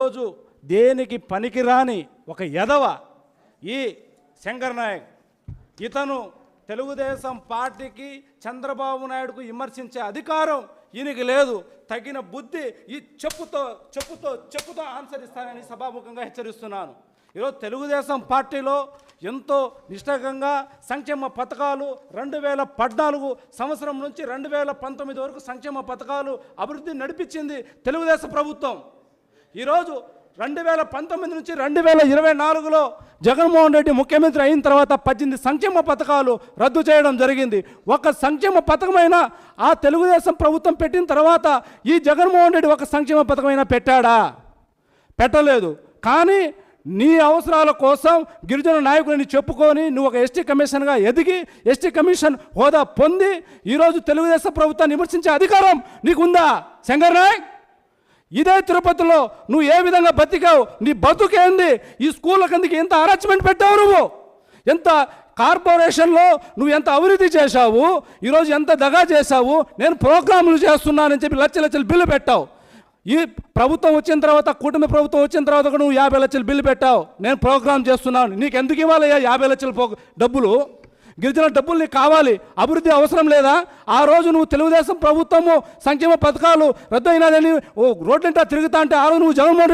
రోజు దేనికి పనికిరాని ఒక ఎదవ ఈ శంకర్ నాయక్. ఇతను తెలుగుదేశం పార్టీకి చంద్రబాబు నాయుడుకు విమర్శించే అధికారం ఈయనకి లేదు. తగిన బుద్ధి ఈ చెప్పుతో ఆన్సర్ ఇస్తానని సభాముఖంగా హెచ్చరిస్తున్నాను. ఈరోజు తెలుగుదేశం పార్టీలో ఎంతో నిష్ఠంగా సంక్షేమ పథకాలు 2014 సంవత్సరం నుంచి 2019 వరకు సంక్షేమ పథకాలు అభివృద్ధి నడిపించింది తెలుగుదేశం ప్రభుత్వం. ఈరోజు 2019 నుంచి 2024లో జగన్మోహన్ రెడ్డి ముఖ్యమంత్రి అయిన తర్వాత 18 సంక్షేమ పథకాలు రద్దు చేయడం జరిగింది. ఒక సంక్షేమ పథకమైనా ఆ తెలుగుదేశం ప్రభుత్వం పెట్టిన తర్వాత ఈ జగన్మోహన్ రెడ్డి ఒక సంక్షేమ పథకమైనా పెట్టాడా? పెట్టలేదు. కానీ నీ అవసరాల కోసం గిరిజన నాయకుడిని చెప్పుకొని నువ్వు ఒక ఎస్టీ కమిషన్గా ఎదిగి ఎస్టీ కమిషన్ హోదా పొంది ఈరోజు తెలుగుదేశం ప్రభుత్వాన్ని విమర్శించే అధికారం నీకుందా శంకర్ నాయక్? ఇదే తిరుపతిలో నువ్వు ఏ విధంగా బతికావు? నీ బతుకేంది? ఈ స్కూళ్ళ కిందకి ఎంత అరేంజ్మెంట్ పెట్టావు? నువ్వు ఎంత కార్పొరేషన్లో నువ్వు ఎంత అభివృద్ధి చేశావు? ఈరోజు ఎంత దగా చేశావు? నేను ప్రోగ్రాములు చేస్తున్నానని చెప్పి లక్షల బిల్లు పెట్టావు. ఈ ప్రభుత్వం వచ్చిన తర్వాత, కూటమి ప్రభుత్వం వచ్చిన తర్వాత కూడా నువ్వు 50 లక్షల బిల్లు పెట్టావు. నేను ప్రోగ్రామ్ చేస్తున్నాను. నీకు ఎందుకు ఇవ్వాలయ్యా 50 లక్షల డబ్బులు? గిరిజన డబ్బులు నీకు కావాలి, అభివృద్ధి అవసరం లేదా? ఆ రోజు నువ్వు తెలుగుదేశం ప్రభుత్వము సంక్షేమ పథకాలు రద్దు అయినాదని రోడ్లంటా తిరుగుతా అంటే ఆ రోజు నువ్వు జగన్మోహన్ రెడ్డి